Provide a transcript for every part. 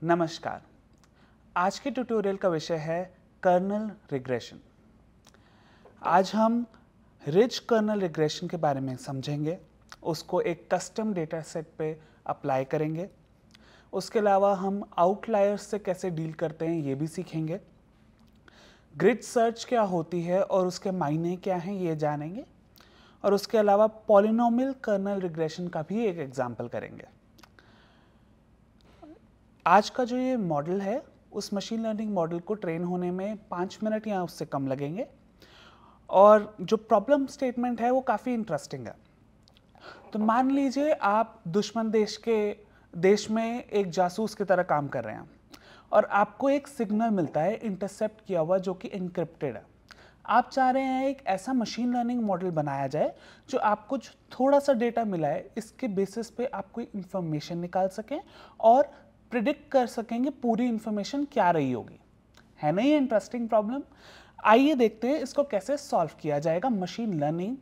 नमस्कार। आज के ट्यूटोरियल का विषय है कर्नल रिग्रेशन। आज हम रिच कर्नल रिग्रेशन के बारे में समझेंगे, उसको एक कस्टम डेटा सेट पे अप्लाई करेंगे। उसके अलावा हम आउटलायर्स से कैसे डील करते हैं ये भी सीखेंगे। ग्रिड सर्च क्या होती है और उसके मायने क्या हैं ये जानेंगे। और उसके अलावा पॉलिनोमियल कर्नल रिग्रेशन का भी एक एग्जाम्पल करेंगे। आज का जो ये मॉडल है उस मशीन लर्निंग मॉडल को ट्रेन होने में 5 मिनट या उससे कम लगेंगे और जो प्रॉब्लम स्टेटमेंट है वो काफ़ी इंटरेस्टिंग है। तो मान लीजिए आप दुश्मन देश में एक जासूस की तरह काम कर रहे हैं और आपको एक सिग्नल मिलता है इंटरसेप्ट किया हुआ जो कि एन्क्रिप्टेड है। आप चाह रहे हैं एक ऐसा मशीन लर्निंग मॉडल बनाया जाए जो आपको जो थोड़ा सा डेटा मिला है इसके बेसिस पे आप कोई इंफॉर्मेशन निकाल सकें और प्रिडिक्ट कर सकेंगे पूरी इंफॉर्मेशन क्या रही होगी। है ना ये इंटरेस्टिंग प्रॉब्लम? आइए देखते हैं इसको कैसे सॉल्व किया जाएगा machine learning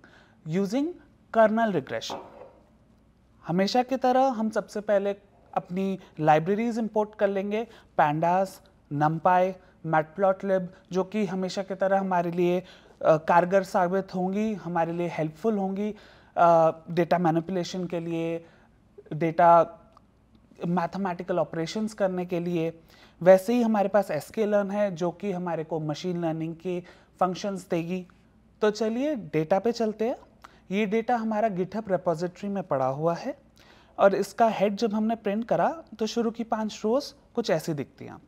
using kernel regression. हमेशा की तरह हम सबसे पहले अपनी लाइब्रेरीज इंपोर्ट कर लेंगे, पैंडास, नमपाई, मैटप्लॉटलिब, जो कि हमेशा की तरह हमारे लिए कारगर साबित होंगी, हमारे लिए हेल्पफुल होंगी डेटा मैनिपुलेशन के लिए, डेटा मैथमेटिकल ऑपरेशंस करने के लिए। वैसे ही हमारे पास sklearn है जो कि हमारे को मशीन लर्निंग के फंक्शंस देगी। तो चलिए डेटा पे चलते हैं। ये डेटा हमारा गिटहब रेपोजिटरी में पड़ा हुआ है और इसका हेड जब हमने प्रिंट करा तो शुरू की 5 रोज कुछ ऐसी दिखती हैं।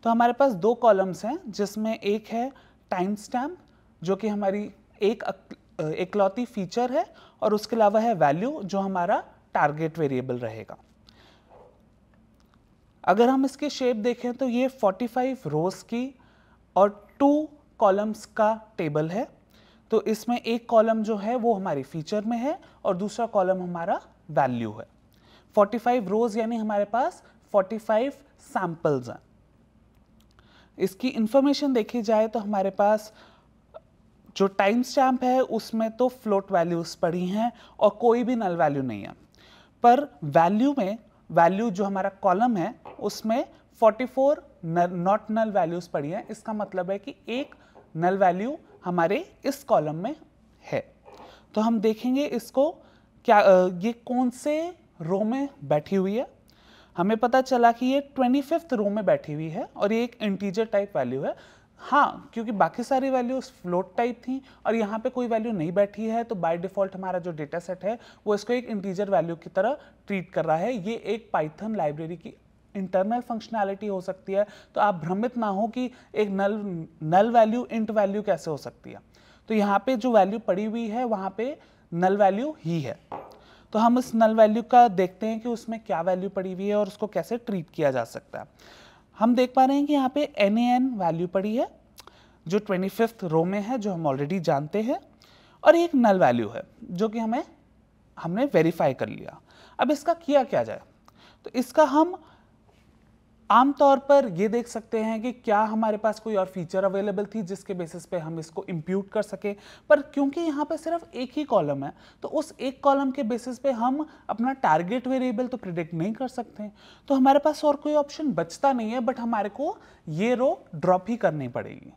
तो हमारे पास 2 कॉलम्स हैं जिसमें एक है टाइम स्टैम्प जो कि हमारी एक इकलौती फीचर है और उसके अलावा है वैल्यू जो हमारा टारगेट वेरिएबल रहेगा। अगर हम इसकी शेप देखें तो ये 45 रोज की और 2 कॉलम्स का टेबल है। तो इसमें एक कॉलम जो है वो हमारी फीचर में है और दूसरा कॉलम हमारा वैल्यू है। 45 रोज यानी हमारे पास 45 सैंपल्स हैं। इसकी इंफॉर्मेशन देखी जाए तो हमारे पास जो टाइम स्टैम्प है उसमें तो फ्लोट वैल्यूज पड़ी हैं और कोई भी नल वैल्यू नहीं है, पर वैल्यू जो हमारा कॉलम है उसमें 44 नॉट नल वैल्यूज पड़ी हैं। इसका मतलब है कि एक नल वैल्यू हमारे इस कॉलम में है। तो हम देखेंगे इसको क्या ये कौन से रो में बैठी हुई है। हमें पता चला कि ये 25th रो में बैठी हुई है और ये एक इंटीजर टाइप वैल्यू है। हाँ, क्योंकि बाकी सारी वैल्यूज फ्लोट टाइप थी और यहाँ पे कोई वैल्यू नहीं बैठी है तो बाय डिफॉल्ट हमारा जो डेटा सेट है वो इसको एक इंटीजर वैल्यू की तरह ट्रीट कर रहा है। ये एक पाइथन लाइब्रेरी की इंटरनल फंक्शनैलिटी हो सकती है। तो आप भ्रमित ना हो कि एक नल वैल्यू इंट वैल्यू कैसे हो सकती है। तो यहाँ पे जो वैल्यू पड़ी हुई है वहाँ पे नल वैल्यू ही है। तो हम इस नल वैल्यू का देखते हैं कि उसमें क्या वैल्यू पड़ी हुई है और उसको कैसे ट्रीट किया जा सकता है। हम देख पा रहे हैं कि यहाँ पे NaN वैल्यू पड़ी है जो 25th रो में है, जो हम ऑलरेडी जानते हैं, और एक नल वैल्यू है जो कि हमने वेरीफाई कर लिया। अब इसका किया क्या जाए? तो इसका हम आमतौर पर ये देख सकते हैं कि क्या हमारे पास कोई और फीचर अवेलेबल थी जिसके बेसिस पे हम इसको इंप्यूट कर सके, पर क्योंकि यहाँ पे सिर्फ एक ही कॉलम है तो उस एक कॉलम के बेसिस पे हम अपना टारगेट वेरिएबल तो प्रिडिक्ट नहीं कर सकते। तो हमारे पास और कोई ऑप्शन बचता नहीं है, बट हमारे को ये रो ड्रॉप ही करनी पड़ेगी।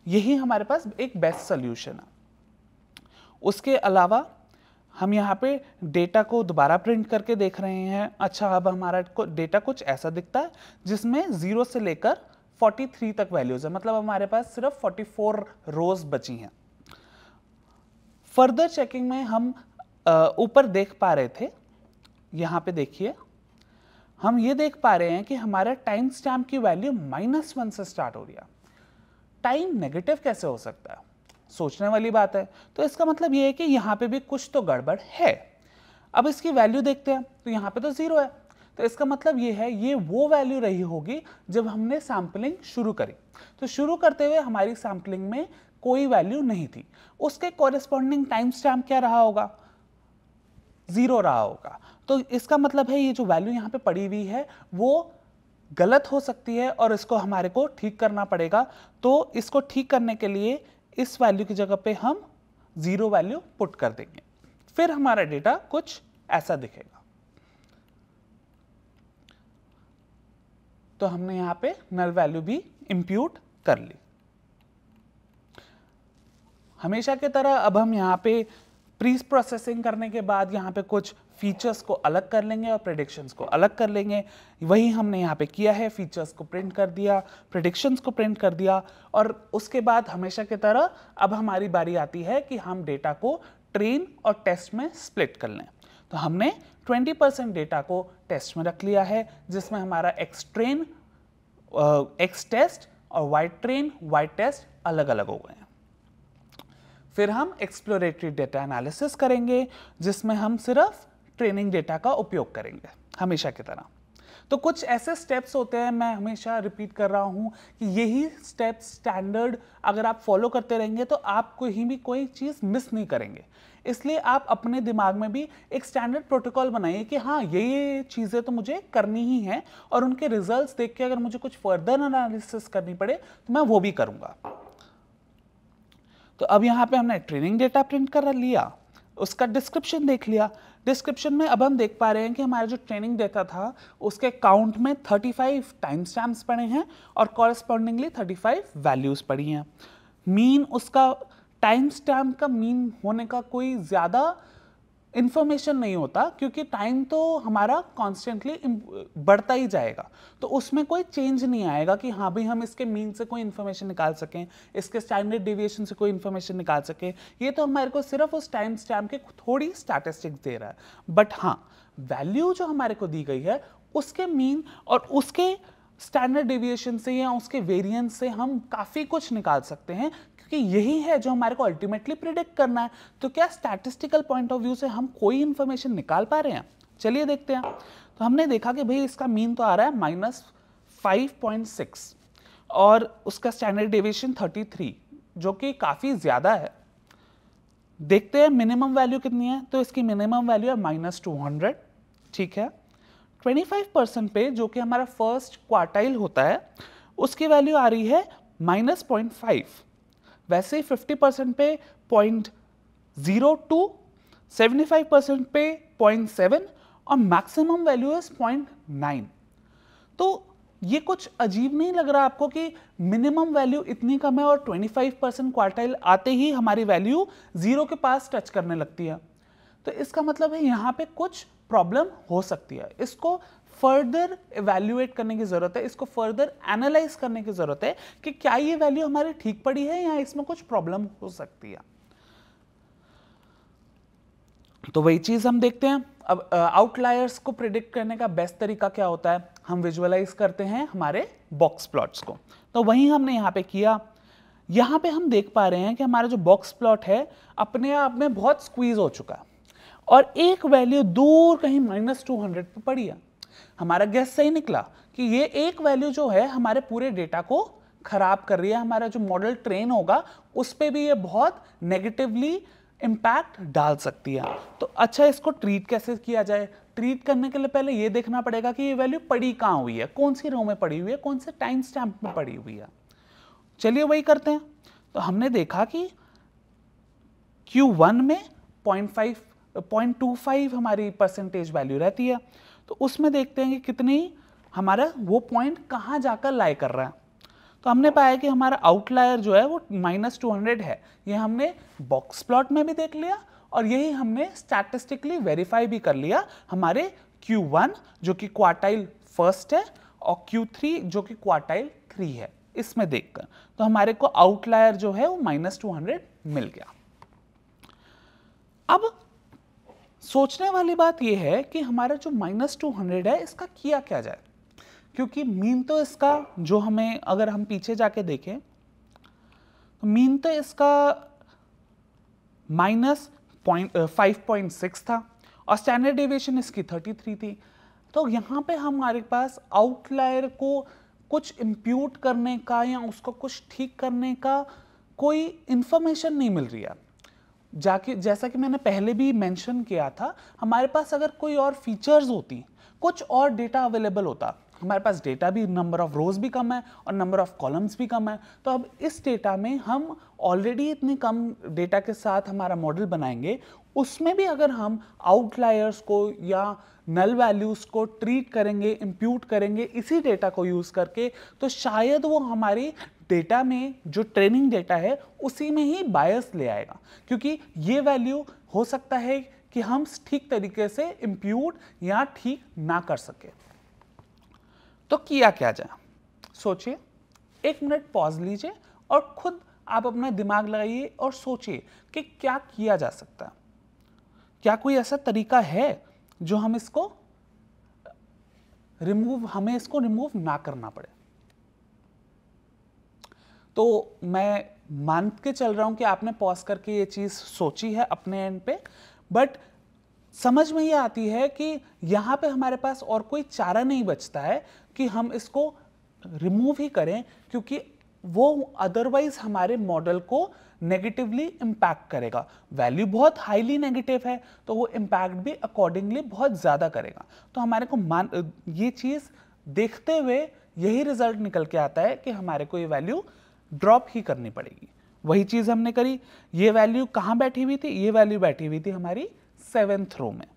यही हमारे पास एक बेस्ट सोल्यूशन है। उसके अलावा हम यहाँ पे डेटा को दोबारा प्रिंट करके देख रहे हैं। अच्छा, अब हमारा डेटा कुछ ऐसा दिखता है जिसमें 0 से लेकर 43 तक वैल्यूज है, मतलब हमारे पास सिर्फ 44 रोज बची हैं। फर्दर चेकिंग में हम ऊपर देख पा रहे थे, यहाँ पे देखिए हम ये देख पा रहे हैं कि हमारा टाइम स्टैम्प की वैल्यू -1 से स्टार्ट हो रही है। टाइम नेगेटिव कैसे हो सकता है? सोचने वाली बात है। तो इसका मतलब ये है कि यहाँ पे भी कुछ तो गड़बड़ है। अब इसकी वैल्यू देखते हैं तो यहाँ पे तो 0 है, तो इसका मतलब ये है ये वो वैल्यू रही होगी जब हमने सैम्पलिंग शुरू करी। तो शुरू करते हुए हमारी सैम्पलिंग में कोई वैल्यू नहीं थी, उसके कॉरेस्पॉन्डिंग टाइम स्टैम्प क्या रहा होगा? 0 रहा होगा। तो इसका मतलब है ये जो वैल्यू यहाँ पे पड़ी हुई है वो गलत हो सकती है और इसको हमारे को ठीक करना पड़ेगा। तो इसको ठीक करने के लिए इस वैल्यू की जगह पे हम 0 वैल्यू पुट कर देंगे, फिर हमारा डेटा कुछ ऐसा दिखेगा। तो हमने यहाँ पे नल वैल्यू भी इंप्यूट कर ली। हमेशा की तरह अब हम यहाँ पे प्री प्रोसेसिंग करने के बाद यहाँ पे कुछ फीचर्स को अलग कर लेंगे और प्रेडिक्शंस को अलग कर लेंगे। वही हमने यहाँ पे किया है, फीचर्स को प्रिंट कर दिया, प्रेडिक्शंस को प्रिंट कर दिया, और उसके बाद हमेशा की तरह अब हमारी बारी आती है कि हम डेटा को ट्रेन और टेस्ट में स्प्लिट कर लें। तो हमने 20% डेटा को टेस्ट में रख लिया है, जिसमें हमारा एक्स ट्रेन एक्स टेस्ट और वाई ट्रेन वाई टेस्ट अलग अलग हो गए हैं। फिर हम एक्सप्लोरेटरी डेटा एनालिसिस करेंगे, जिसमें हम सिर्फ ट्रेनिंग डेटा का उपयोग करेंगे हमेशा की तरह। तो कुछ ऐसे स्टेप्स होते हैं, मैं हमेशा रिपीट कर रहा हूं कि यही स्टेप्स स्टैंडर्ड अगर आप फॉलो करते रहेंगे तो आप कहीं भी कोई चीज़ मिस नहीं करेंगे। इसलिए आप अपने दिमाग में भी एक स्टैंडर्ड प्रोटोकॉल बनाइए कि हाँ ये चीज़ें तो मुझे करनी ही हैं, और उनके रिजल्ट्स देख के अगर मुझे कुछ फर्दर एनालिसिस करनी पड़े तो मैं वो भी करूँगा। तो अब यहाँ पे हमने ट्रेनिंग डेटा प्रिंट कर लिया, उसका डिस्क्रिप्शन देख लिया। डिस्क्रिप्शन में अब हम देख पा रहे हैं कि हमारा जो ट्रेनिंग डेटा था उसके काउंट में 35 टाइम स्टैम्प्स पड़े हैं और कॉरस्पॉन्डिंगली 35 वैल्यूज पड़ी हैं। मीन उसका टाइम स्टैम्प का मीन होने का कोई ज़्यादा इन्फॉर्मेशन नहीं होता, क्योंकि टाइम तो हमारा कॉन्स्टेंटली बढ़ता ही जाएगा, तो उसमें कोई चेंज नहीं आएगा कि हाँ भाई हम इसके मीन से कोई इन्फॉर्मेशन निकाल सकें, इसके स्टैंडर्ड डेविएशन से कोई इन्फॉर्मेशन निकाल सकें। ये तो हमारे को सिर्फ उस टाइम स्टैम्प के थोड़ी स्टैटिस्टिक्स दे रहा है, बट हाँ वैल्यू जो हमारे को दी गई है उसके मीन और उसके स्टैंडर्ड डेविएशन से या उसके वेरिएंस से हम काफ़ी कुछ निकाल सकते हैं, क्योंकि यही है जो हमारे को अल्टीमेटली प्रिडिक्ट करना है। तो क्या स्टैटिस्टिकल पॉइंट ऑफ व्यू से हम कोई इंफॉर्मेशन निकाल पा रहे हैं? चलिए देखते हैं। तो हमने देखा कि भाई इसका मीन तो आ रहा है -5.6 और उसका स्टैंडर्ड डेविएशन 33, जो कि काफ़ी ज़्यादा है। देखते हैं मिनिमम वैल्यू कितनी है, तो इसकी मिनिमम वैल्यू है -200, ठीक है। 25% पे जो कि हमारा फर्स्ट क्वार्टाइल होता है उसकी वैल्यू आ रही है -0.5। वैसे ही 50% पे 0.02, 75% पे 0.7 और मैक्सिमम वैल्यू है 0.9। तो ये कुछ अजीब नहीं लग रहा आपको कि मिनिमम वैल्यू इतनी कम है और 25% क्वार्टाइल आते ही हमारी वैल्यू 0 के पास टच करने लगती है? तो इसका मतलब है यहाँ पे कुछ प्रॉब्लम हो सकती है। इसको फर्दर इवैल्यूएट करने की जरूरत है, इसको फर्दर एनालाइज करने की जरूरत है कि क्या ये वैल्यू हमारी ठीक पड़ी है या इसमें कुछ प्रॉब्लम हो सकती है। तो वही चीज हम देखते हैं। अब आउटलायर्स को प्रिडिक्ट करने का बेस्ट तरीका क्या होता है? हम विजुअलाइज करते हैं हमारे बॉक्स प्लॉट्स को। तो वही हमने यहाँ पे किया। यहाँ पे हम देख पा रहे हैं कि हमारा जो बॉक्स प्लॉट है अपने आप में बहुत स्क्वीज हो चुका है और एक वैल्यू दूर कहीं -200 पे पड़ी है। हमारा गेस सही निकला कि ये एक वैल्यू जो है हमारे पूरे डेटा को खराब कर रही है। हमारा जो मॉडल ट्रेन होगा उस पर भी ये बहुत नेगेटिवली इम्पैक्ट डाल सकती है। तो अच्छा, इसको ट्रीट कैसे किया जाए? ट्रीट करने के लिए पहले ये देखना पड़ेगा कि ये वैल्यू पड़ी कहाँ हुई है, कौन सी रो में पड़ी हुई है, कौन से टाइम स्टैम्प में पड़ी हुई है। चलिए वही करते हैं। तो हमने देखा कि Q1 में 0.25 हमारी परसेंटेज वैल्यू रहती है। तो उसमें देखते हैं कि कितनी हमारा वो पॉइंट कहाँ जाकर लाई कर रहा है। तो हमने पाया कि हमारा आउटलायर जो है वो -200 है। ये हमने बॉक्स प्लॉट में भी देख लिया और यही हमने स्टैटिस्टिकली वेरीफाई भी कर लिया हमारे Q1 जो कि क्वार्टाइल फर्स्ट है और Q3 जो कि क्वार्टाइल 3 है, इसमें देखकर। तो हमारे को आउटलायर जो है वो -200 मिल गया। अब सोचने वाली बात यह है कि हमारा जो -200 है इसका किया क्या जाए, क्योंकि मीन तो इसका जो हमें अगर हम पीछे जाके देखें तो मीन तो इसका -5.6 था और स्टैंडर्ड डेविएशन इसकी 33 थी। तो यहाँ पे हमारे पास आउटलायर को कुछ इंप्यूट करने का या उसको कुछ ठीक करने का कोई इंफॉर्मेशन नहीं मिल रही है। जाके जैसा कि मैंने पहले भी मेंशन किया था, हमारे पास अगर कोई और फीचर्स होती, कुछ और डेटा अवेलेबल होता, हमारे पास डेटा भी, नंबर ऑफ रोज भी कम है और नंबर ऑफ कॉलम्स भी कम है। तो अब इस डेटा में हम ऑलरेडी इतने कम डेटा के साथ हमारा मॉडल बनाएंगे, उसमें भी अगर हम आउटलायर्स को या नल वैल्यूज को ट्रीट करेंगे, इंप्यूट करेंगे इसी डेटा को यूज करके, तो शायद वो हमारी डेटा में जो ट्रेनिंग डेटा है उसी में ही बायस ले आएगा, क्योंकि ये वैल्यू हो सकता है कि हम ठीक तरीके से इंप्यूट या ठीक ना कर सके। तो किया क्या जाए, सोचिए, 1 मिनट पॉज लीजिए और खुद आप अपना दिमाग लगाइए और सोचिए कि क्या किया जा सकता है। क्या कोई ऐसा तरीका है जो हमें इसको रिमूव ना करना पड़े। तो मैं मान के चल रहा हूं कि आपने पॉज करके ये चीज सोची है अपने एंड पे, बट समझ में ये आती है कि यहां पे हमारे पास और कोई चारा नहीं बचता है कि हम इसको रिमूव ही करें, क्योंकि वो अदरवाइज हमारे मॉडल को नेगेटिवली इंपैक्ट करेगा। वैल्यू बहुत हाईली नेगेटिव है तो वो इंपैक्ट भी अकॉर्डिंगली बहुत ज्यादा करेगा। तो हमारे को ये चीज देखते हुए यही रिजल्ट निकल के आता है कि हमारे को ये वैल्यू ड्रॉप ही करनी पड़ेगी। वही चीज हमने करी। ये वैल्यू कहां बैठी हुई थी, ये वैल्यू बैठी हुई थी हमारी 7th रो में,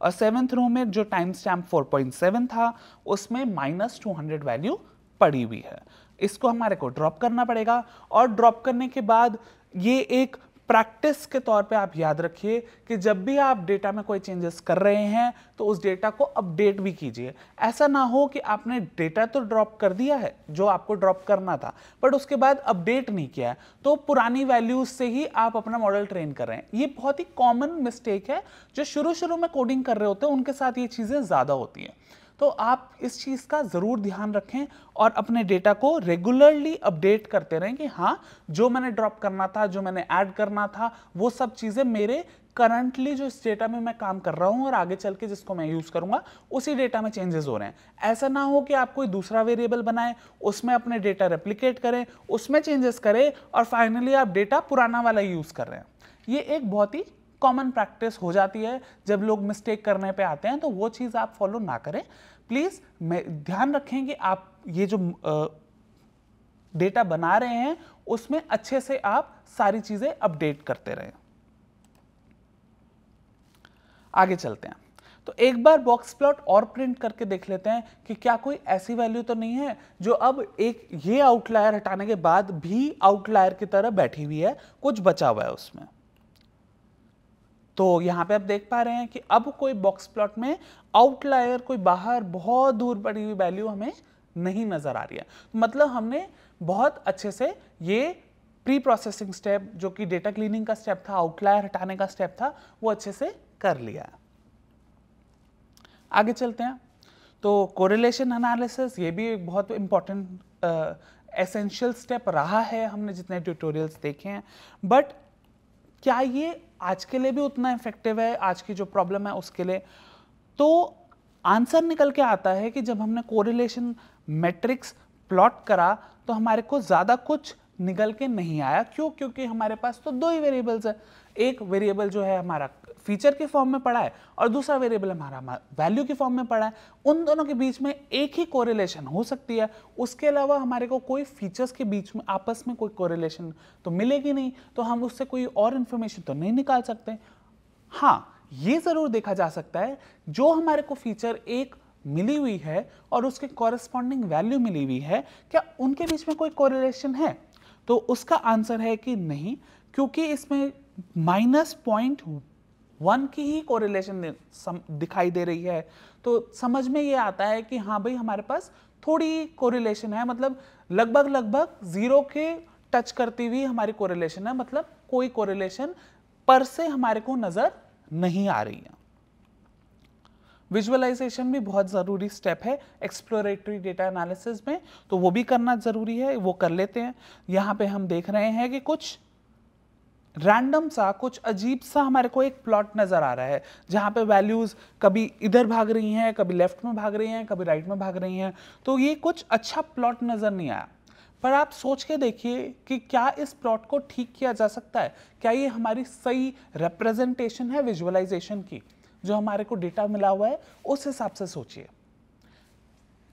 और 7th रो में जो टाइम स्टैम्प 4.7 था उसमें -200 वैल्यू पड़ी हुई है। इसको हमारे को ड्रॉप करना पड़ेगा, और ड्रॉप करने के बाद ये एक प्रैक्टिस के तौर पे आप याद रखिए कि जब भी आप डेटा में कोई चेंजेस कर रहे हैं तो उस डेटा को अपडेट भी कीजिए। ऐसा ना हो कि आपने डेटा तो ड्रॉप कर दिया है जो आपको ड्रॉप करना था, बट उसके बाद अपडेट नहीं किया है, तो पुरानी वैल्यूज से ही आप अपना मॉडल ट्रेन कर रहे हैं। ये बहुत ही कॉमन मिस्टेक है, जो शुरू में कोडिंग कर रहे होते हैं उनके साथ ये चीजें ज्यादा होती हैं। तो आप इस चीज का जरूर ध्यान रखें और अपने डेटा को रेगुलरली अपडेट करते रहें कि हाँ, जो मैंने ड्रॉप करना था, जो मैंने ऐड करना था, वो सब चीजें मेरे करंटली जो इस डेटा में मैं काम कर रहा हूं और आगे चल के जिसको मैं यूज करूंगा उसी डेटा में चेंजेस हो रहे हैं। ऐसा ना हो कि आप कोई दूसरा वेरिएबल बनाएं, उसमें अपने डेटा रेप्लिकेट करें, उसमें चेंजेस करें और फाइनली आप डेटा पुराना वाला यूज कर रहे हैं। ये एक बहुत ही कॉमन प्रैक्टिस हो जाती है जब लोग मिस्टेक करने पे आते हैं, तो वो चीज़ आप फॉलो ना करें प्लीज़। ध्यान रखें कि आप ये जो डेटा बना रहे हैं उसमें अच्छे से आप सारी चीज़ें अपडेट करते रहें। आगे चलते हैं, तो एक बार बॉक्स प्लॉट और प्रिंट करके देख लेते हैं कि क्या कोई ऐसी वैल्यू तो नहीं है जो अब एक ये आउटलायर हटाने के बाद भी आउटलायर की तरह बैठी हुई है, कुछ बचा हुआ है उसमें। तो यहां पे आप देख पा रहे हैं कि अब कोई बॉक्स प्लॉट में आउटलायर, कोई बाहर बहुत दूर पड़ी हुई वैल्यू हमें नहीं नजर आ रही है। मतलब हमने बहुत अच्छे से ये प्री प्रोसेसिंग स्टेप, जो कि डेटा क्लीनिंग का स्टेप था, आउटलायर हटाने का स्टेप था, वो अच्छे से कर लिया है। आगे चलते हैं, तो कोरिलेशन एनालिसिस, ये भी एक बहुत इंपॉर्टेंट एसेंशियल स्टेप रहा है हमने जितने ट्यूटोरियल्स देखे हैं, बट क्या ये आज के लिए भी उतना इफेक्टिव है, आज की जो प्रॉब्लम है उसके लिए? तो आंसर निकल के आता है कि जब हमने कोरिलेशन मैट्रिक्स प्लॉट करा तो हमारे को ज़्यादा कुछ निकल के नहीं आया। क्यों? क्योंकि हमारे पास तो 2 ही वेरिएबल्स है। एक वेरिएबल जो है हमारा फीचर के फॉर्म में पड़ा है और दूसरा वेरिएबल हमारा वैल्यू के फॉर्म में पड़ा है। उन दोनों के बीच में एक ही कोरिलेशन हो सकती है, उसके अलावा हमारे को कोई फीचर्स के बीच में आपस में कोई कोरिलेशन तो मिलेगी नहीं, तो हम उससे कोई और इंफॉर्मेशन तो नहीं निकाल सकते। हाँ, ये जरूर देखा जा सकता है जो हमारे को फीचर एक मिली हुई है और उसके कॉरेस्पॉन्डिंग वैल्यू मिली हुई है, क्या उनके बीच में कोई कोरिलेशन है? तो उसका आंसर है कि नहीं, क्योंकि इसमें -0.1 की ही कोरिलेशन दिखाई दे रही है। तो समझ में ये आता है कि हाँ भाई, हमारे पास थोड़ी कोरिलेशन है, मतलब लगभग 0 के टच करती हुई हमारी कोरिलेशन है, मतलब कोई कोरिलेशन पर से हमारे को नजर नहीं आ रही है। विजुअलाइजेशन भी बहुत ज़रूरी स्टेप है एक्सप्लोरेटरी डेटा एनालिसिस में, तो वो भी करना ज़रूरी है, वो कर लेते हैं। यहाँ पे हम देख रहे हैं कि कुछ रैंडम सा, कुछ अजीब सा हमारे को एक प्लॉट नज़र आ रहा है, जहाँ पे वैल्यूज़ कभी इधर भाग रही हैं, कभी लेफ्ट में भाग रही हैं, कभी राइट में भाग रही हैं। तो ये कुछ अच्छा प्लॉट नज़र नहीं आया, पर आप सोच के देखिए कि क्या इस प्लॉट को ठीक किया जा सकता है? क्या ये हमारी सही रिप्रेजेंटेशन है विजुअलाइजेशन की? जो हमारे को डेटा मिला हुआ है उस हिसाब से सोचिए।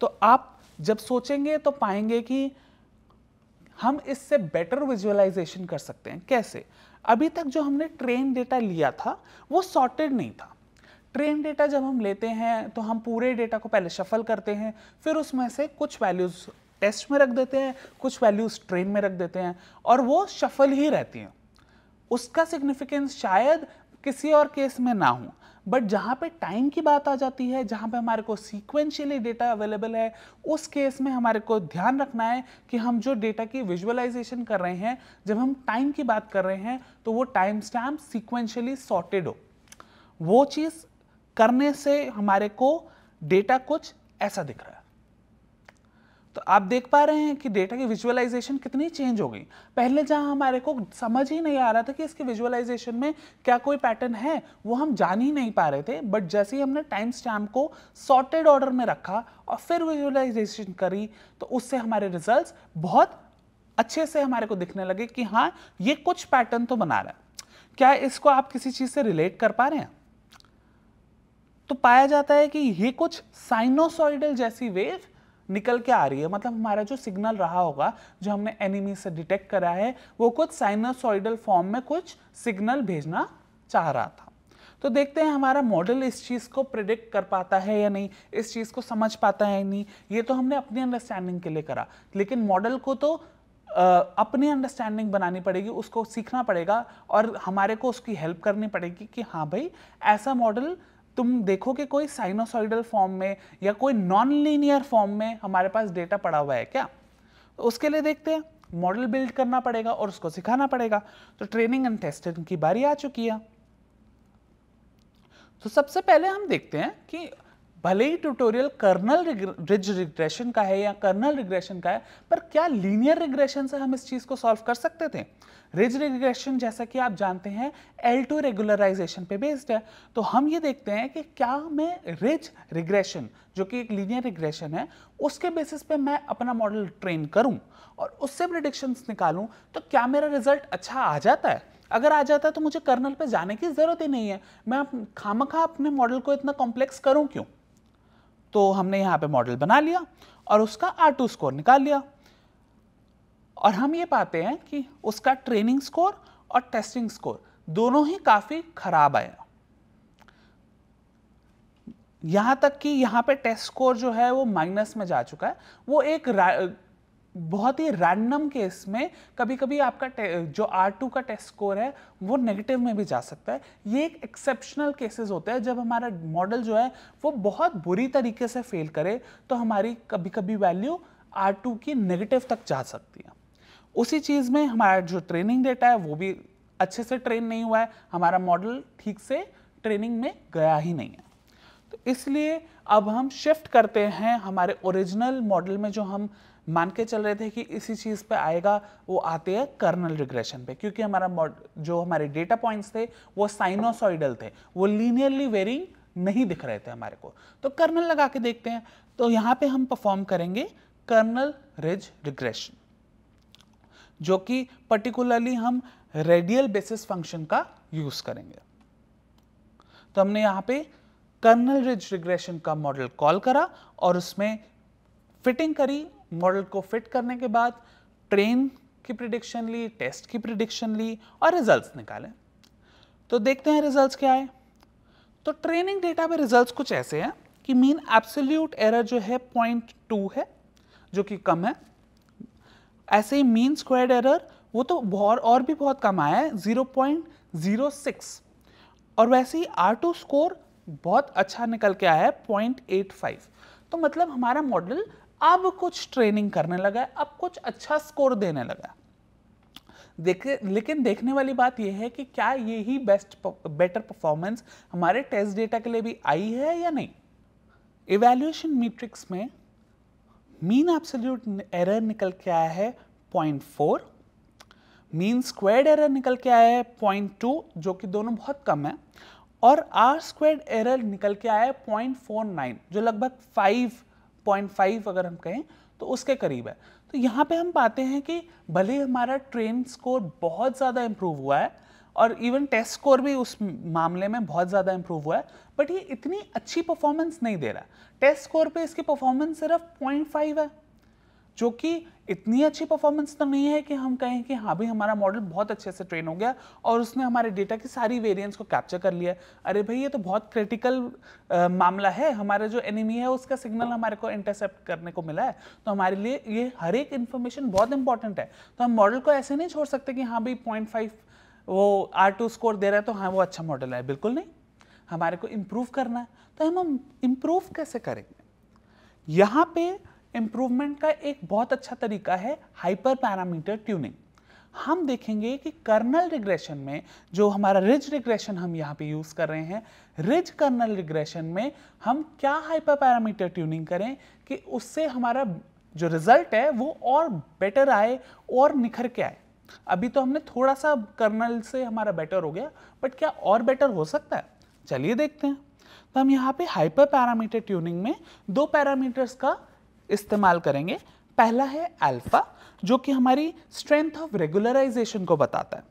तो आप जब सोचेंगे तो पाएंगे कि हम इससे बेटर विजुअलाइजेशन कर सकते हैं। कैसे? अभी तक जो हमने ट्रेन डेटा लिया था वो सॉर्टेड नहीं था। ट्रेन डेटा जब हम लेते हैं तो हम पूरे डेटा को पहले शफल करते हैं, फिर उसमें से कुछ वैल्यूज टेस्ट में रख देते हैं, कुछ वैल्यूज ट्रेन में रख देते हैं, और वो शफल ही रहती हैं। उसका सिग्निफिकेंस शायद किसी और केस में ना हो, बट जहाँ पे टाइम की बात आ जाती है, जहाँ पे हमारे को सीक्वेंशियली डेटा अवेलेबल है, उस केस में हमारे को ध्यान रखना है कि हम जो डेटा की विजुअलाइजेशन कर रहे हैं, जब हम टाइम की बात कर रहे हैं तो वो टाइम स्टैम्प सीक्वेंशियली सॉर्टेड हो। वो चीज़ करने से हमारे को डेटा कुछ ऐसा दिख रहा है। तो आप देख पा रहे हैं कि डेटा की विजुअलाइजेशन कितनी चेंज हो गई। पहले जहां हमारे को समझ ही नहीं आ रहा था कि इसके विजुअलाइजेशन में क्या कोई पैटर्न है, वो हम जान ही नहीं पा रहे थे, बट जैसे ही हमने टाइम स्टैम्प को सॉर्टेड ऑर्डर में रखा और फिर विजुअलाइजेशन करी, तो उससे हमारे रिजल्ट्स बहुत अच्छे से हमारे को दिखने लगे कि हाँ, ये कुछ पैटर्न तो बना रहा है। क्या इसको आप किसी चीज से रिलेट कर पा रहे हैं? तो पाया जाता है कि ये कुछ साइनोसॉइडल जैसी वेव निकल के आ रही है। मतलब हमारा जो सिग्नल रहा होगा, जो हमने एनिमी से डिटेक्ट करा है, वो कुछ साइनोसॉइडल फॉर्म में कुछ सिग्नल भेजना चाह रहा था। तो देखते हैं हमारा मॉडल इस चीज़ को प्रिडिक्ट कर पाता है या नहीं, इस चीज़ को समझ पाता है या नहीं। ये तो हमने अपनी अंडरस्टैंडिंग के लिए करा, लेकिन मॉडल को तो अपनी अंडरस्टैंडिंग बनानी पड़ेगी, उसको सीखना पड़ेगा, और हमारे को उसकी हेल्प करनी पड़ेगी कि हाँ भाई, ऐसा मॉडल तुम देखो कि कोई साइनोसॉइडल फॉर्म में या कोई नॉन लीनियर फॉर्म में हमारे पास डेटा पड़ा हुआ है क्या। तो उसके लिए देखते हैं, मॉडल बिल्ड करना पड़ेगा और उसको सिखाना पड़ेगा। तो ट्रेनिंग एंड टेस्टिंग की बारी आ चुकी है। तो सबसे पहले हम देखते हैं कि भले ही ट्यूटोरियल कर्नल रिज रिग्रेशन का है या कर्नल रिग्रेशन का है, पर क्या लीनियर रिग्रेशन से हम इस चीज को सॉल्व कर सकते थे। रिज रिग्रेशन, जैसा कि आप जानते हैं, L2 रेगुलराइजेशन पे बेस्ड है। तो हम ये देखते हैं कि क्या मैं रिज रिग्रेशन, जो कि एक लीनियर रिग्रेशन है, उसके बेसिस पे मैं अपना मॉडल ट्रेन करूं और उससे प्रेडिक्शंस निकालूं, तो क्या मेरा रिजल्ट अच्छा आ जाता है। अगर आ जाता है तो मुझे कर्नल पे जाने की जरूरत ही नहीं है, मैं खामखा अपने मॉडल को इतना कॉम्प्लेक्स करूं क्यों। तो हमने यहाँ पे मॉडल बना लिया और उसका R2 स्कोर निकाल लिया, और हम ये पाते हैं कि उसका ट्रेनिंग स्कोर और टेस्टिंग स्कोर दोनों ही काफी खराब आया। यहां तक कि यहाँ पे टेस्ट स्कोर जो है वो माइनस में जा चुका है। वो एक बहुत ही रैंडम केस में कभी कभी आपका जो R2 का टेस्ट स्कोर है वो नेगेटिव में भी जा सकता है। ये एक एक्सेप्शनल केसेस होते हैं, जब हमारा मॉडल जो है वो बहुत बुरी तरीके से फेल करे, तो हमारी कभी कभी वैल्यू R2 की नेगेटिव तक जा सकती है। उसी चीज़ में हमारा जो ट्रेनिंग डेटा है वो भी अच्छे से ट्रेन नहीं हुआ है, हमारा मॉडल ठीक से ट्रेनिंग में गया ही नहीं है। तो इसलिए अब हम शिफ्ट करते हैं हमारे ओरिजिनल मॉडल में, जो हम मान के चल रहे थे कि इसी चीज़ पे आएगा, वो आते हैं कर्नल रिग्रेशन पे, क्योंकि हमारा जो हमारे डेटा पॉइंट्स थे वो साइनोसॉइडल थे, वो लीनियरली वेरिंग नहीं दिख रहे थे हमारे को। तो कर्नल लगा के देखते हैं। तो यहाँ पे हम परफॉर्म करेंगे कर्नल रिज रिग्रेशन, जो कि पर्टिकुलरली हम रेडियल बेसिस फंक्शन का यूज करेंगे। तो हमने यहाँ पे कर्नल रिज रिग्रेशन का मॉडल कॉल करा और उसमें फिटिंग करी। मॉडल को फिट करने के बाद ट्रेन की प्रिडिक्शन ली, टेस्ट की प्रिडिक्शन ली और रिजल्ट्स निकाले। तो देखते हैं रिजल्ट्स क्या है। तो ट्रेनिंग डेटा में रिजल्ट्स कुछ ऐसे हैं कि मीन एब्सोल्यूट एरर जो है 0.2 है, जो कि कम है। ऐसे ही मीन स्क्वायर्ड एरर वो तो बहुत और भी बहुत कम आया है, 0.06। और वैसे ही R2 स्कोर बहुत अच्छा निकल के आया है, 0.85। तो मतलब हमारा मॉडल अब कुछ ट्रेनिंग करने लगा है, अब कुछ अच्छा स्कोर देने लगा है। लेकिन देखने वाली बात यह है कि क्या यही बेटर परफॉर्मेंस हमारे टेस्ट डेटा के लिए भी आई है या नहीं। इवैल्यूएशन मैट्रिक्स में मीन एब्सोल्यूट एरर निकल के आया है 0.4, मीन स्क्वायर्ड एरर निकल के आया है 0.2, जो कि दोनों बहुत कम है, और R स्क्वायर्ड एरर निकल के आया है 0.49, जो लगभग 5.5 अगर हम कहें तो उसके करीब है। तो यहाँ पे हम पाते हैं कि भले हमारा ट्रेन स्कोर बहुत ज़्यादा इंप्रूव हुआ है और इवन टेस्ट स्कोर भी उस मामले में बहुत ज़्यादा इंप्रूव हुआ है, बट ये इतनी अच्छी परफॉर्मेंस नहीं दे रहा। टेस्ट स्कोर पे इसकी परफॉर्मेंस सिर्फ 0.5 है, जो कि इतनी अच्छी परफॉर्मेंस तो नहीं है कि हम कहें कि हाँ भाई हमारा मॉडल बहुत अच्छे से ट्रेन हो गया और उसने हमारे डेटा की सारी वेरिएंस को कैप्चर कर लिया। अरे भाई ये तो बहुत क्रिटिकल मामला है, हमारा जो एनिमी है उसका सिग्नल हमारे को इंटरसेप्ट करने को मिला है, तो हमारे लिए ये हर एक इन्फॉर्मेशन बहुत इंपॉर्टेंट है। तो हम मॉडल को ऐसे नहीं छोड़ सकते कि हाँ भाई 0.5 वो R2 स्कोर दे रहा है तो हाँ वो अच्छा मॉडल है, बिल्कुल नहीं, हमारे को इम्प्रूव करना है। तो हम इम्प्रूव कैसे करेंगे? यहाँ पे इम्प्रूवमेंट का एक बहुत अच्छा तरीका है हाइपर पैरामीटर ट्यूनिंग। हम देखेंगे कि कर्नल रिग्रेशन में जो हमारा रिज रिग्रेशन हम यहाँ पे यूज कर रहे हैं, रिज कर्नल रिग्रेशन में हम क्या हाइपर पैरामीटर ट्यूनिंग करें कि उससे हमारा जो रिजल्ट है वो और बेटर आए और निखर के आए। अभी तो हमने थोड़ा सा कर्नल से हमारा बेटर हो गया, बट क्या और बेटर हो सकता है? चलिए देखते हैं। तो हम यहाँ पे हाइपर पैरामीटर ट्यूनिंग में दो पैरामीटर्स का इस्तेमाल करेंगे। पहला है अल्फा, जो कि हमारी स्ट्रेंथ ऑफ रेगुलराइजेशन को बताता है,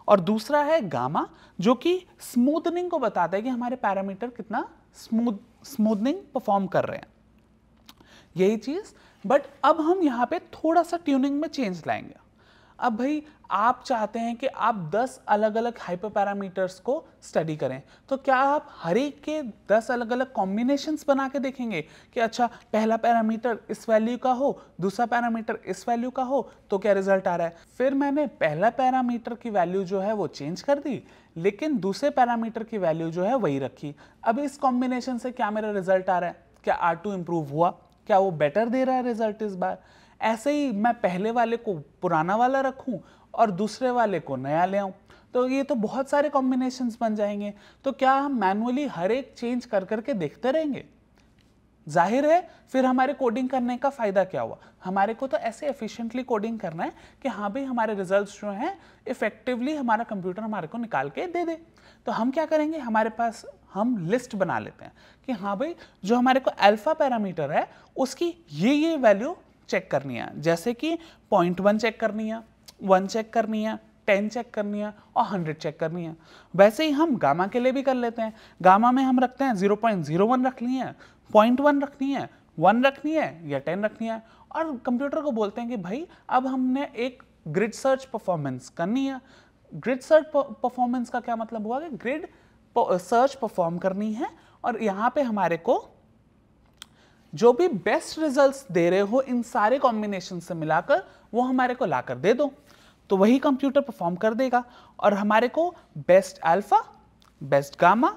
और दूसरा है गामा, जो कि स्मूथनिंग को बताता है कि हमारे पैरामीटर कितना स्मूथनिंग परफॉर्म कर रहे हैं, यही चीज। बट अब हम यहाँ पे थोड़ा सा ट्यूनिंग में चेंज लाएंगे। अब भाई आप चाहते हैं कि आप 10 अलग अलग हाइपर पैरामीटर्स को स्टडी करें, तो क्या आप हर एक के 10 अलग अलग कॉम्बिनेशंस बना के देखेंगे कि अच्छा पहला पैरामीटर इस वैल्यू का हो, दूसरा पैरामीटर इस वैल्यू का हो, तो क्या रिजल्ट आ रहा है? फिर मैंने पहला पैरामीटर की वैल्यू जो है वो चेंज कर दी, लेकिन दूसरे पैरामीटर की वैल्यू जो है वही रखी। अब इस कॉम्बिनेशन से क्या मेरा रिजल्ट आ रहा है? क्या R2 इंप्रूव हुआ? क्या वो बेटर दे रहा है रिजल्ट इस बार? ऐसे ही मैं पहले वाले को पुराना वाला रखूं और दूसरे वाले को नया ले आऊं, तो ये तो बहुत सारे कॉम्बिनेशंस बन जाएंगे। तो क्या हम मैनुअली हर एक चेंज कर करके देखते रहेंगे? जाहिर है फिर हमारे कोडिंग करने का फायदा क्या हुआ? हमारे को तो ऐसे एफिशिएंटली कोडिंग करना है कि हाँ भाई हमारे रिजल्ट्स जो हैं इफेक्टिवली हमारा कंप्यूटर हमारे को निकाल के दे दे। तो हम क्या करेंगे, हमारे पास हम लिस्ट बना लेते हैं कि हाँ भाई जो हमारे को अल्फा पैरामीटर है उसकी ये वैल्यू चेक करनी है, जैसे कि 0.1 चेक करनी है, 1 चेक करनी है, 10 चेक करनी है और 100 चेक करनी है। वैसे ही हम गामा के लिए भी कर लेते हैं। गामा में हम रखते हैं 0.01 रखनी है, 0.1 रखनी है, 1 रखनी है या 10 रखनी है, और कंप्यूटर को बोलते हैं कि भाई अब हमने एक ग्रिड सर्च परफॉर्मेंस करनी है। ग्रिड सर्च परफॉर्मेंस का क्या मतलब हुआ कि ग्रिड सर्च परफॉर्म करनी है, और यहाँ पे हमारे को जो भी बेस्ट रिजल्ट्स दे रहे हो इन सारे कॉम्बिनेशन से मिलाकर वो हमारे को लाकर दे दो, तो वही कंप्यूटर परफॉर्म कर देगा। और हमारे को best alpha, best gamma,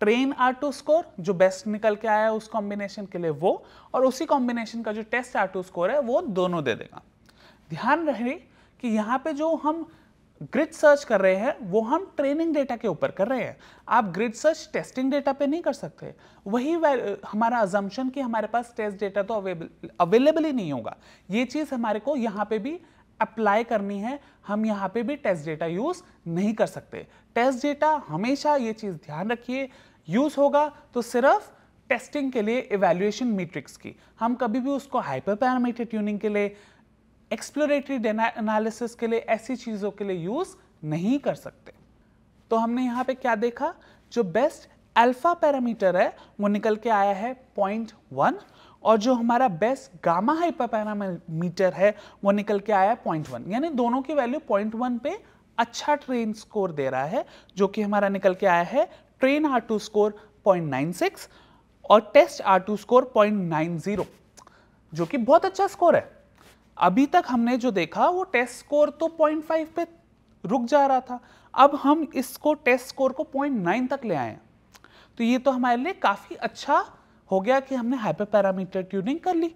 train R2 score जो बेस्ट निकल के आया उस कॉम्बिनेशन के लिए वो, और उसी कॉम्बिनेशन का जो टेस्ट R2 स्कोर है वो दोनों दे देगा। ध्यान रहे कि यहाँ पे जो हम ग्रिड सर्च कर रहे हैं वो हम ट्रेनिंग डेटा के ऊपर कर रहे हैं। आप ग्रिड सर्च टेस्टिंग डेटा पे नहीं कर सकते। वही हमारा अजम्पशन कि हमारे पास टेस्ट डेटा तो अवेलेबल ही नहीं होगा, ये चीज हमारे को यहाँ पे भी अप्लाई करनी है। हम यहाँ पे भी टेस्ट डेटा यूज नहीं कर सकते। टेस्ट डेटा हमेशा, ये चीज ध्यान रखिए, यूज होगा तो सिर्फ टेस्टिंग के लिए, इवैल्यूएशन मैट्रिक्स की। हम कभी भी उसको हाइपर पैरामीटर ट्यूनिंग के लिए, एक्सप्लोरेटरी एनालिसिस के लिए, ऐसी चीजों के लिए यूज नहीं कर सकते। तो हमने यहाँ पे क्या देखा, जो बेस्ट अल्फा पैरामीटर है वो निकल के आया है 0.1, और जो हमारा बेस्ट गामा हाइपर पैरामीटर है वो निकल के आया है 0.1। यानी दोनों की वैल्यू 0.1 पे अच्छा ट्रेन स्कोर दे रहा है, जो कि हमारा निकल के आया है ट्रेन R2 स्कोर 0.96 और टेस्ट R2 स्कोर 0.90, जो कि बहुत अच्छा स्कोर है। अभी तक हमने जो देखा वो टेस्ट स्कोर तो 0.5 पे रुक जा रहा था, अब हम इसको टेस्ट स्कोर को 0.9 तक ले आए हैं। तो ये तो हमारे लिए काफी अच्छा हो गया कि हमने हाइपर पैरामीटर ट्यूनिंग कर ली,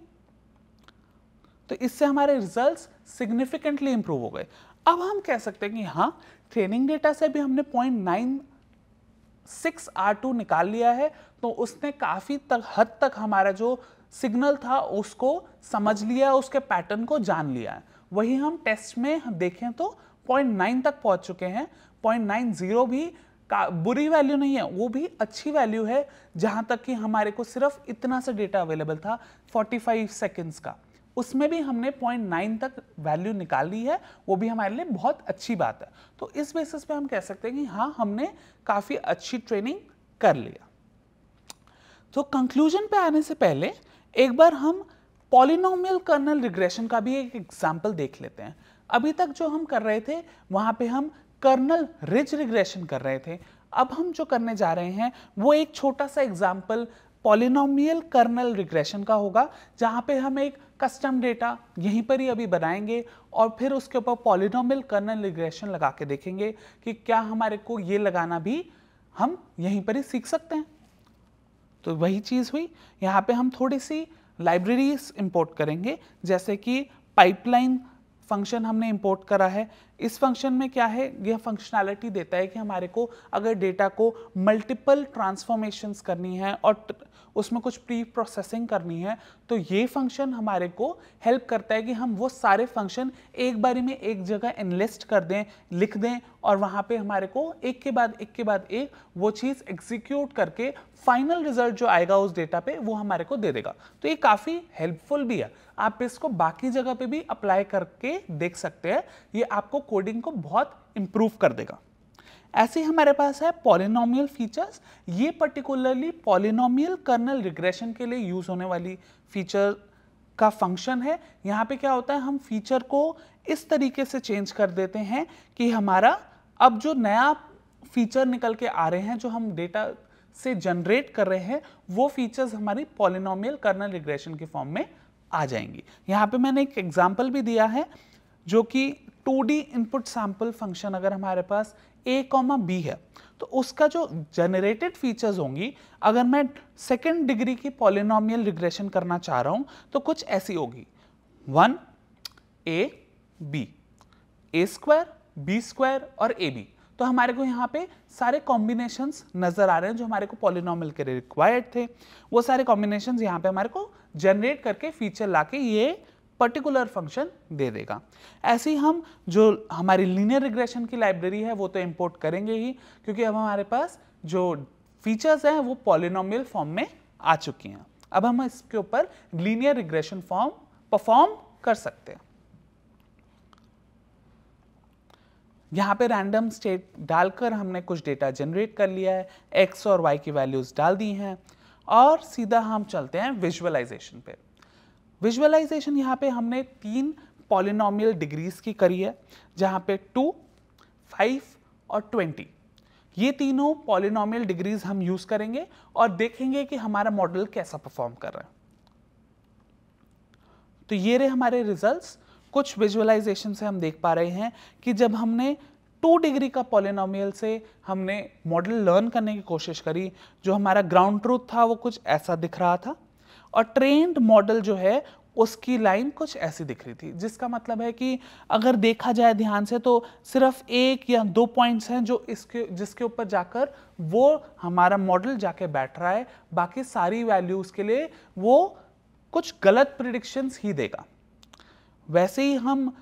तो इससे हमारे रिजल्ट्स सिग्निफिकेंटली इंप्रूव हो गए। अब हम कह सकते हैं कि हाँ, ट्रेनिंग डेटा से भी हमने 0.96 R2 निकाल लिया है, तो उसने काफी हद तक हमारा जो सिग्नल था उसको समझ लिया, उसके पैटर्न को जान लिया है। वही हम टेस्ट में देखें तो 0.9 तक पहुंच चुके हैं। 0.90 भी बुरी वैल्यू नहीं है, वो भी अच्छी वैल्यू है, जहां तक कि हमारे को सिर्फ इतना सा डेटा अवेलेबल था 45 सेकेंड्स का, उसमें भी हमने 0.9 तक वैल्यू निकाल ली है, वो भी हमारे लिए बहुत अच्छी बात है। तो इस बेसिस पे हम कह सकते हैं कि हाँ, हमने काफी अच्छी ट्रेनिंग कर लिया। तो कंक्लूजन पे आने से पहले एक बार हम पॉलिनोमियल कर्नल रिग्रेशन का भी एक एग्जाम्पल देख लेते हैं। अभी तक जो हम कर रहे थे वहां पे हम कर्नल रिज रिग्रेशन कर रहे थे। अब हम जो करने जा रहे हैं वो एक छोटा सा एग्जाम्पल पॉलिनोमियल कर्नल रिग्रेशन का होगा, जहां पे हम एक कस्टम डेटा यहीं पर ही अभी बनाएंगे और फिर उसके ऊपर पॉलिनोमियल कर्नल रिग्रेशन लगा के देखेंगे कि क्या हमारे को ये लगाना भी हम यहीं पर ही सीख सकते हैं। तो वही चीज़ हुई, यहाँ पे हम थोड़ी सी लाइब्रेरीज इंपोर्ट करेंगे, जैसे कि पाइपलाइन फंक्शन हमने इंपोर्ट करा है। इस फंक्शन में क्या है, यह फंक्शनैलिटी देता है कि हमारे को अगर डेटा को मल्टीपल ट्रांसफॉर्मेशंस करनी है और उसमें कुछ प्री प्रोसेसिंग करनी है, तो ये फंक्शन हमारे को हेल्प करता है कि हम वो सारे फंक्शन एक बारी में एक जगह एनलिस्ट कर दें, लिख दें, और वहाँ पे हमारे को एक के बाद एक वो चीज़ एग्जीक्यूट करके फाइनल रिजल्ट जो आएगा उस डेटा पे वो हमारे को दे देगा। तो ये काफ़ी हेल्पफुल भी है, आप इसको बाकी जगह पे भी अप्लाई करके देख सकते हैं, ये आपको कोडिंग को बहुत इम्प्रूव कर देगा। ऐसे ही हमारे पास है पॉलिनोमियल फीचर्स। ये पर्टिकुलरली पॉलिनोमियल कर्नल रिग्रेशन के लिए यूज होने वाली फीचर का फंक्शन है। यहाँ पे क्या होता है, हम फीचर को इस तरीके से चेंज कर देते हैं कि हमारा अब जो नया फीचर निकल के आ रहे हैं, जो हम डेटा से जनरेट कर रहे हैं, वो फीचर्स हमारी पॉलिनोमियल कर्नल रिग्रेशन के फॉर्म में आ जाएंगी। यहाँ पे मैंने एक एग्जाम्पल भी दिया है, जो कि 2D इनपुट सैंपल फंक्शन अगर हमारे पास a, b है, तो उसका जो जनरेटेड फीचर्स होंगी, अगर मैं सेकेंड डिग्री की पॉलिनोमियल रिग्रेशन करना चाह रहा हूं तो कुछ ऐसी होगी 1 a b, a square, b square और ab। तो हमारे को यहाँ पे सारे कॉम्बिनेशंस नजर आ रहे हैं जो हमारे को पॉलिनोमियल के लिए रिक्वायर्ड थे। वो सारे कॉम्बिनेशंस यहाँ पे हमारे को जनरेट करके फीचर लाके ये पर्टिकुलर फंक्शन दे देगा। ऐसे ही हम जो हमारी लीनियर रिग्रेशन की लाइब्रेरी है वो तो इंपोर्ट करेंगे ही, क्योंकि अब हमारे पास जो फीचर्स हैं वो पॉलिनोमियल फॉर्म में आ चुकी हैं। अब हम इसके ऊपर लीनियर रिग्रेशन फॉर्म परफॉर्म कर सकते हैं। यहाँ पे रैंडम स्टेट डालकर हमने कुछ डेटा जनरेट कर लिया है, x और y की वैल्यूज डाल दी हैं, और सीधा हम चलते हैं विजुअलाइजेशन पे। विजुअलाइजेशन यहाँ पे हमने 3 पॉलिनोमियल डिग्रीज की करी है, जहाँ पे 2, 5 और 20, ये तीनों पॉलिनोमियल डिग्रीज हम यूज करेंगे और देखेंगे कि हमारा मॉडल कैसा परफॉर्म कर रहा है। तो ये रहे हमारे रिजल्ट्स। कुछ विजुअलाइजेशन से हम देख पा रहे हैं कि जब हमने 2 डिग्री का पॉलिनोमियल से हमने मॉडल लर्न करने की कोशिश करी, जो हमारा ग्राउंड ट्रूथ था वो कुछ ऐसा दिख रहा था, और ट्रेन्ड मॉडल जो है उसकी लाइन कुछ ऐसी दिख रही थी, जिसका मतलब है कि अगर देखा जाए ध्यान से तो सिर्फ 1 या 2 पॉइंट्स हैं जो जिसके ऊपर जाकर वो हमारा मॉडल जाके बैठ रहा है, बाकी सारी वैल्यूज के लिए वो कुछ गलत प्रिडिक्शंस ही देगा। वैसे ही हम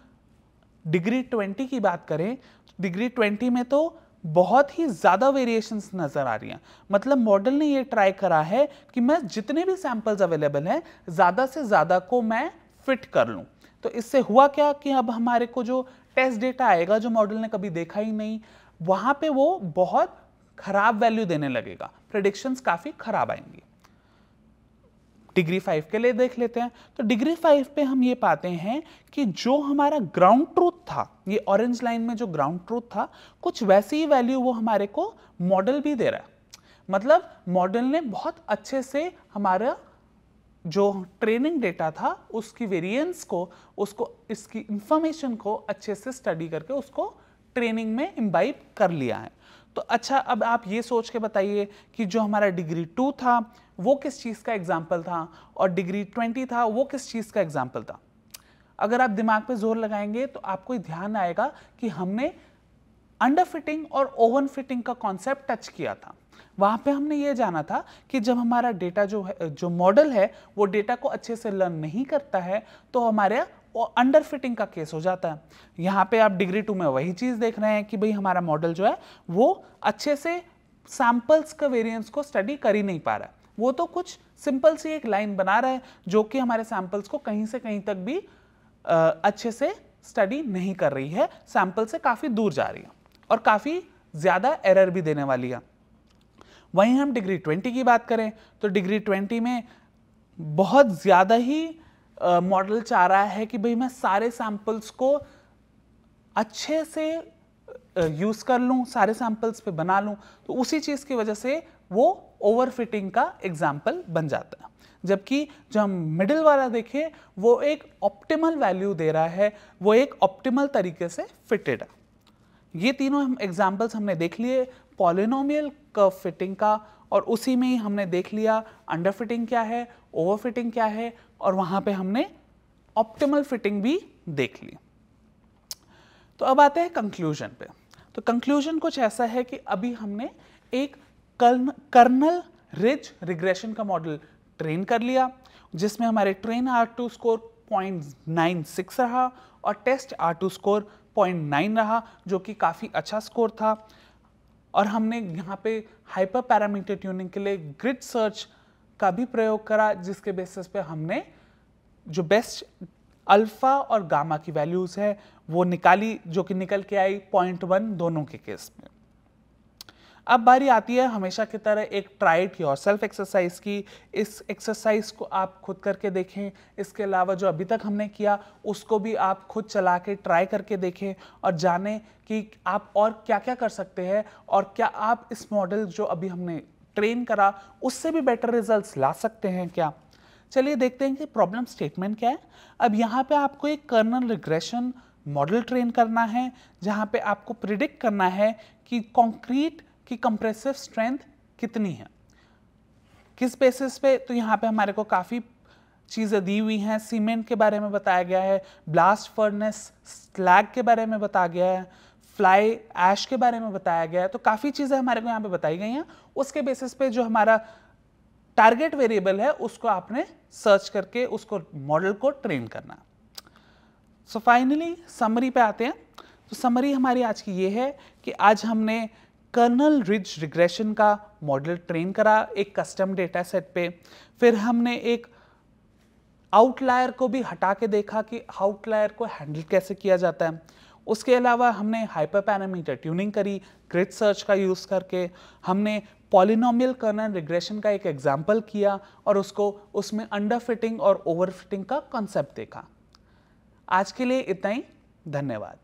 डिग्री 20 की बात करें, डिग्री 20 में तो बहुत ही ज़्यादा वेरिएशंस नज़र आ रही हैं। मतलब मॉडल ने ये ट्राई करा है कि मैं जितने भी सैंपल्स अवेलेबल हैं ज़्यादा से ज़्यादा को मैं फिट कर लूँ। तो इससे हुआ क्या कि अब हमारे को जो टेस्ट डेटा आएगा जो मॉडल ने कभी देखा ही नहीं, वहाँ पे वो बहुत खराब वैल्यू देने लगेगा, प्रेडिक्शंस काफ़ी खराब आएंगी। डिग्री 5 के लिए देख लेते हैं। तो डिग्री 5 पे हम ये पाते हैं कि जो हमारा ग्राउंड ट्रूथ था, ये ऑरेंज लाइन में जो ग्राउंड ट्रूथ था, कुछ वैसी ही वैल्यू वो हमारे को मॉडल भी दे रहा है। मतलब मॉडल ने बहुत अच्छे से हमारा जो ट्रेनिंग डेटा था उसकी वेरिएंस को, उसको, इसकी इंफॉर्मेशन को अच्छे से स्टडी करके उसको ट्रेनिंग में इम्बाइब कर लिया है। तो अच्छा, अब आप ये सोच के बताइए कि जो हमारा डिग्री 2 था वो किस चीज़ का एग्जाम्पल था और डिग्री 20 था वो किस चीज़ का एग्जाम्पल था। अगर आप दिमाग पे जोर लगाएंगे तो आपको ध्यान आएगा कि हमने अंडर फिटिंग और ओवन फिटिंग का कॉन्सेप्ट टच किया था। वहाँ पे हमने ये जाना था कि जब हमारा डेटा जो मॉडल है वो डेटा को अच्छे से लर्न नहीं करता है तो हमारे अंडर फिटिंग का केस हो जाता है। यहाँ पे आप डिग्री 2 में वही चीज़ देख रहे हैं कि भाई हमारा मॉडल जो है वो अच्छे से सैंपल्स का वेरिएंस को स्टडी कर ही नहीं पा रहा है। वो तो कुछ सिंपल सी एक लाइन बना रहा है जो कि हमारे सैंपल्स को कहीं से कहीं तक भी अच्छे से स्टडी नहीं कर रही है, सैंपल से काफ़ी दूर जा रही है और काफ़ी ज़्यादा एरर भी देने वाली है। वहीं हम डिग्री 20 की बात करें तो डिग्री 20 में बहुत ज़्यादा ही मॉडल चाह रहा है कि भाई मैं सारे सैंपल्स को अच्छे से यूज़ कर लूँ, सारे सैंपल्स पे बना लूँ, तो उसी चीज़ की वजह से वो ओवरफिटिंग का एग्जाम्पल बन जाता है। जबकि जो हम मिडिल वाला देखें वो एक ऑप्टिमल वैल्यू दे रहा है, वो एक ऑप्टिमल तरीके से फिटेड है। ये तीनों हम एग्जाम्पल्स हमने देख लिए पॉलिनोमियल कर्व फिटिंग का, और उसी में ही हमने देख लिया अंडर फिटिंग क्या है, ओवर फिटिंग क्या है, और वहाँ पे हमने ऑप्टिमल फिटिंग भी देख ली। तो अब आते हैं कंक्लूजन पे। तो कंक्लूजन कुछ ऐसा है कि अभी हमने एक कर्नल रिज रिग्रेशन का मॉडल ट्रेन कर लिया, जिसमें हमारे ट्रेन R2 स्कोर 0.96 रहा और टेस्ट R2 स्कोर 0.9 रहा, जो कि काफ़ी अच्छा स्कोर था। और हमने यहाँ पे हाइपर पैरामीटर ट्यूनिंग के लिए ग्रिड सर्च का भी प्रयोग करा, जिसके बेसिस पे हमने जो बेस्ट अल्फा और गामा की वैल्यूज है वो निकाली, जो कि निकल के आई 0.1 दोनों के केस में। अब बारी आती है हमेशा की तरह एक ट्राई इट योरसेल्फ एक्सरसाइज की। इस एक्सरसाइज को आप खुद करके देखें, इसके अलावा जो अभी तक हमने किया उसको भी आप खुद चला के ट्राई करके देखें और जानें कि आप और क्या क्या कर सकते हैं, और क्या आप इस मॉडल जो अभी हमने ट्रेन करा उससे भी बेटर रिजल्ट्स ला सकते हैं क्या। चलिए देखते हैं कि प्रॉब्लम स्टेटमेंट क्या है। अब यहाँ पे आपको एक कर्नल रिग्रेशन मॉडल ट्रेन करना है, जहाँ पे आपको प्रिडिक्ट करना है कि कंक्रीट की कंप्रेसिव स्ट्रेंथ कितनी है, किस बेसिस पे। तो यहाँ पे हमारे को काफ़ी चीज़ें दी हुई हैं। सीमेंट के बारे में बताया गया है, ब्लास्ट फर्नेस स्लैग के बारे में बताया गया है, फ्लाई ऐश के बारे में बताया गया है। तो काफ़ी चीज़ें हमारे को यहाँ पे बताई गई हैं। उसके बेसिस पे जो हमारा टारगेट वेरिएबल है उसको आपने सर्च करके उसको मॉडल को ट्रेन करना। सो फाइनली समरी पे आते हैं। तो समरी हमारी आज की ये है कि आज हमने कर्नल रिज रिग्रेशन का मॉडल ट्रेन करा एक कस्टम डेटा सेट पे। फिर हमने एक आउटलायर को भी हटा के देखा कि आउटलायर को हैंडल कैसे किया जाता है। उसके अलावा हमने हाइपर पैरामीटर ट्यूनिंग करी ग्रिड सर्च का यूज़ करके। हमने पॉलिनोमियल कर्नल रिग्रेशन का एक एग्जाम्पल किया और उसमें अंडर फिटिंग और ओवर फिटिंग का कॉन्सेप्ट देखा। आज के लिए इतना ही, धन्यवाद।